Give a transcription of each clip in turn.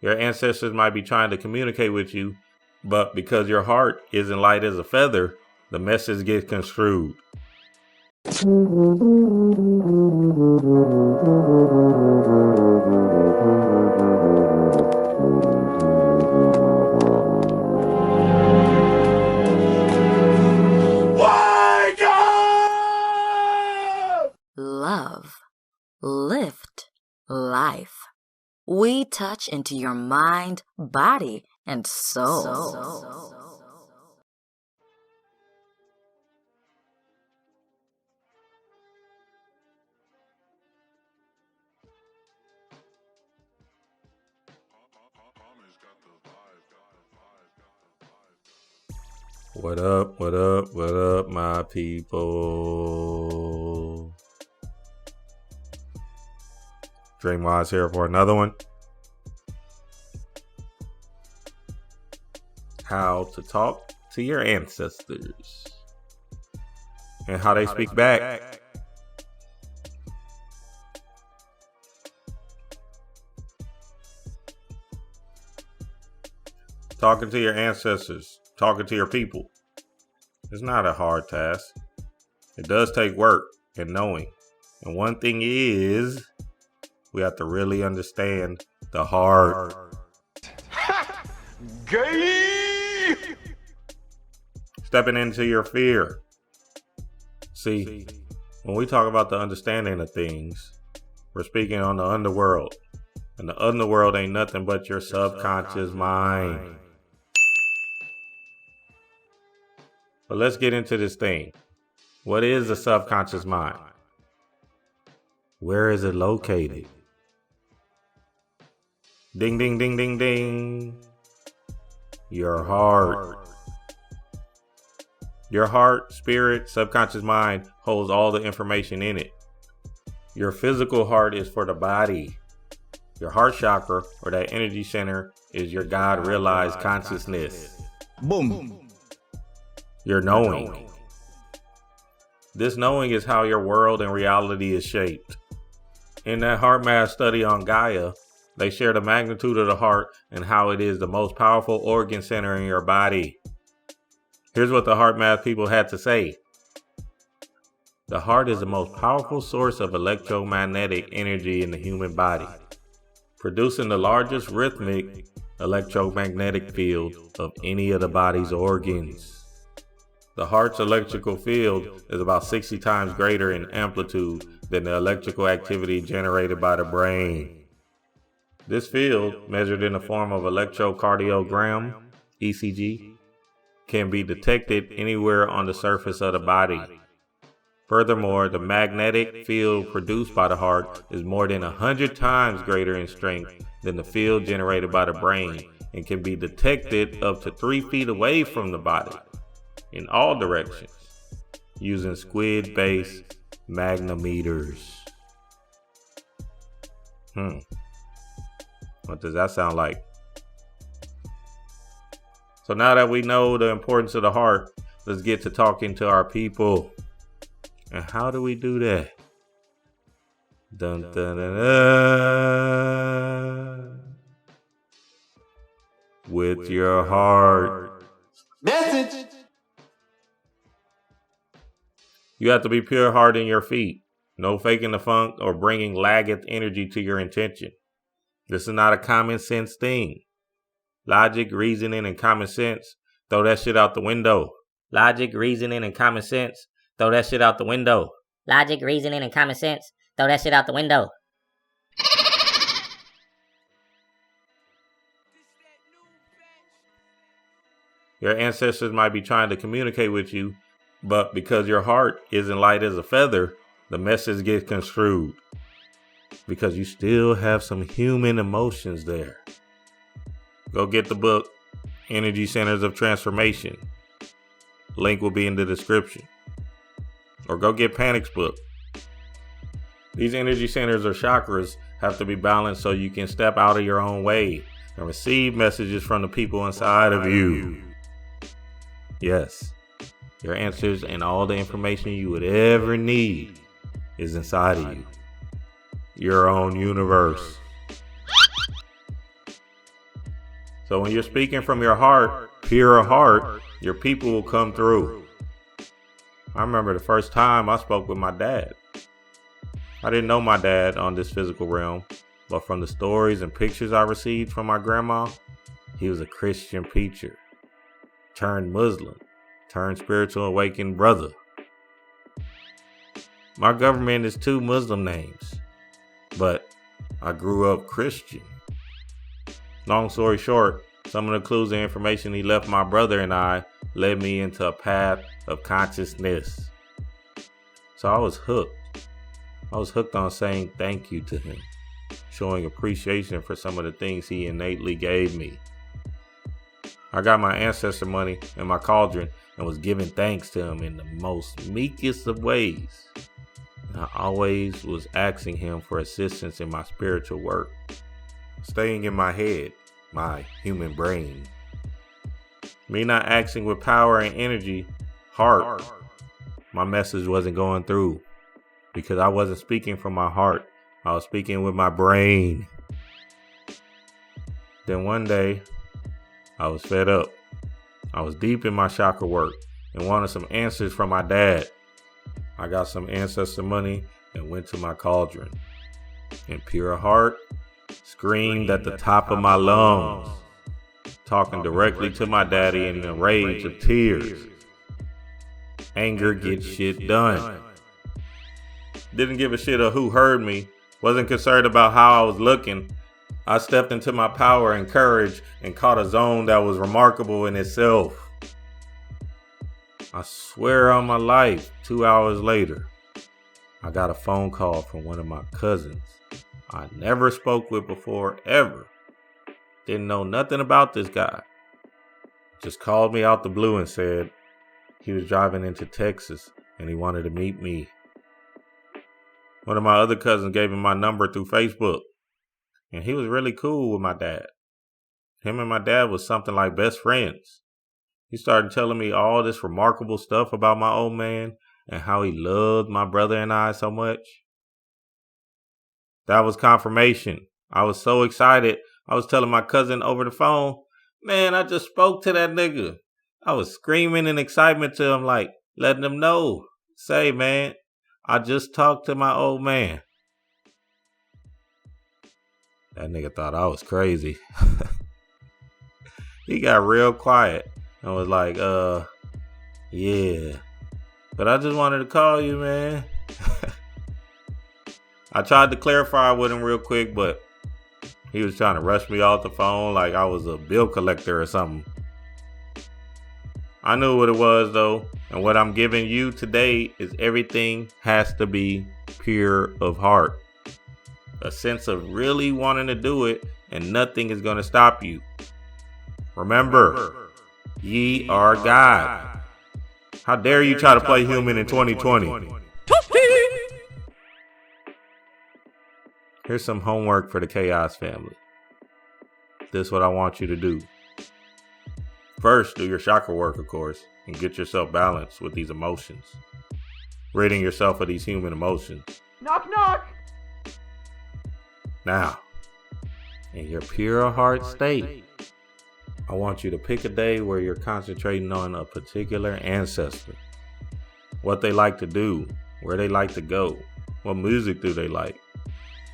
Your ancestors might be trying to communicate with you, but because your heart isn't light as a feather, the message gets construed. Wake up! Love, lift, life. We touch into your mind, body, and soul. What up, what up, what up, my people? Dream Wise here for another one. How to talk to your ancestors and how they speak back. Talking to your ancestors, talking to your people. It's not a hard task. It does take work and knowing. And one thing is, we have to really understand the heart. Gay! Stepping into your fear. See, when we talk about the understanding of things, we're speaking on the underworld. And the underworld ain't nothing but your subconscious mind. But let's get into this thing. What is the subconscious mind? Where is it located? Ding, ding, ding, ding, ding. Your heart. Your heart, spirit, subconscious mind holds all the information in it. Your physical heart is for the body. Your heart chakra, or that energy center, is your God realized consciousness. Boom. Your knowing. This knowing is how your world and reality is shaped. In that HeartMath study on Gaia, they share the magnitude of the heart and how it is the most powerful organ center in your body. Here's what the HeartMath people had to say. The heart is the most powerful source of electromagnetic energy in the human body, producing the largest rhythmic electromagnetic field of any of the body's organs. The heart's electrical field is about 60 times greater in amplitude than the electrical activity generated by the brain. This field, measured in the form of electrocardiogram, ECG, can be detected anywhere on the surface of the body. Furthermore, the magnetic field produced by the heart is more than 100 times greater in strength than the field generated by the brain and can be detected up to 3 feet away from the body in all directions using squid-based magnometers. What does that sound like? So now that we know the importance of the heart, let's get to talking to our people. And how do we do that? Dun, dun, dun, dun. With your heart. Message! You have to be pure heart in your feet. No faking the funk or bringing lagged energy to your intention. This is not a common sense thing. Logic, reasoning, and common sense, throw that shit out the window. Logic, reasoning, and common sense, throw that shit out the window. Logic, reasoning, and common sense, throw that shit out the window. Your ancestors might be trying to communicate with you, but because your heart isn't light as a feather, the message gets construed. Because you still have some human emotions there. Go get the book, Energy Centers of Transformation. Link will be in the description. Or go get Panic's book. These energy centers or chakras have to be balanced so you can step out of your own way and receive messages from the people inside of you. Yes, your answers and all the information you would ever need is inside of you. Your own universe. So when you're speaking from your heart, pure heart, your people will come through. I remember the first time I spoke with my dad. I didn't know my dad on this physical realm, but from the stories and pictures I received from my grandma, he was a Christian preacher, turned Muslim, turned spiritual awakened brother. My government is 2 Muslim names, but I grew up Christian. Long story short, some of the clues and information he left my brother and I led me into a path of consciousness. So I was hooked. I was hooked on saying thank you to him, showing appreciation for some of the things he innately gave me. I got my ancestor money in my cauldron and was giving thanks to him in the most meekest of ways. And I always was asking him for assistance in my spiritual work, staying in my head, my human brain. Me not asking with power and energy, heart, my message wasn't going through because I wasn't speaking from my heart. I was speaking with my brain. Then one day, I was fed up. I was deep in my chakra work and wanted some answers from my dad. I got some ancestor money and went to my cauldron. In pure heart, screamed at the top of my lungs, talking directly to my daddy in a rage of tears. Anger gets shit done. Didn't give a shit of who heard me. Wasn't concerned about how I was looking. I stepped into my power and courage and caught a zone that was remarkable in itself. I swear on my life, 2 hours later, I got a phone call from one of my cousins I never spoke with before, ever. Didn't know nothing about this guy. Just called me out the blue and said he was driving into Texas and he wanted to meet me. One of my other cousins gave him my number through Facebook, and he was really cool with my dad. Him and my dad was something like best friends. He started telling me all this remarkable stuff about my old man and how he loved my brother and I so much. That was confirmation. I was so excited. I was telling my cousin over the phone, man, I just spoke to that nigga. I was screaming in excitement to him, like letting him know. Say, man, I just talked to my old man. That nigga thought I was crazy. He got real quiet and was like, yeah. But I just wanted to call you, man. I tried to clarify with him real quick, but he was trying to rush me off the phone like I was a bill collector or something. I knew what it was, though, and what I'm giving you today is everything has to be pure of heart. A sense of really wanting to do it, and nothing is going to stop you. Remember, ye are God. How dare you try to play human in 2020? Here's some homework for the Chaos family. This is what I want you to do. First, do your chakra work, of course, and get yourself balanced with these emotions. Ridding yourself of these human emotions. Knock, knock. Now, in your pure heart state, I want you to pick a day where you're concentrating on a particular ancestor. What they like to do, where they like to go, what music do they like,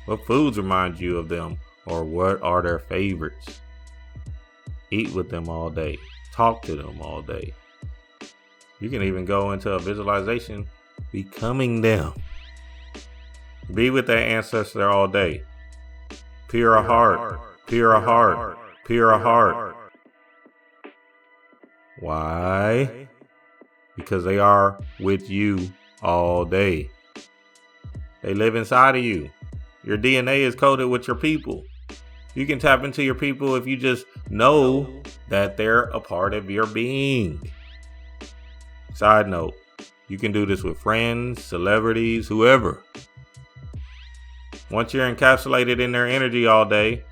what foods remind you of them, or what are their favorites. Eat with them all day. Talk to them all day. You can even go into a visualization becoming them. Be with that ancestor all day. Pure heart, pure heart, pure heart. Why? Because they are with you all day. They live inside of you. Your DNA is coded with your people. You can tap into your people if you just know that they're a part of your being. Side note, you can do this with friends, celebrities, whoever. Once you're encapsulated in their energy all day,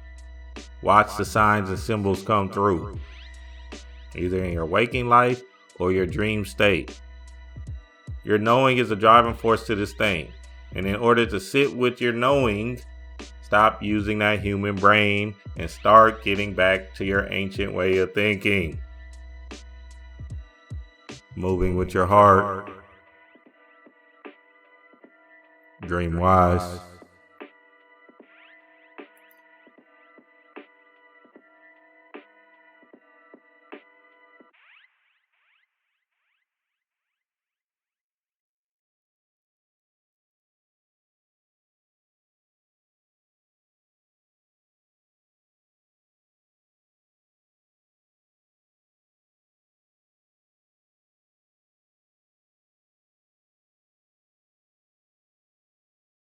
watch the signs and symbols come through, either in your waking life or your dream state. Your knowing is a driving force to this thing. And in order to sit with your knowing, stop stop using that human brain and start getting back to your ancient way of thinking. Moving with your heart. Dream wise.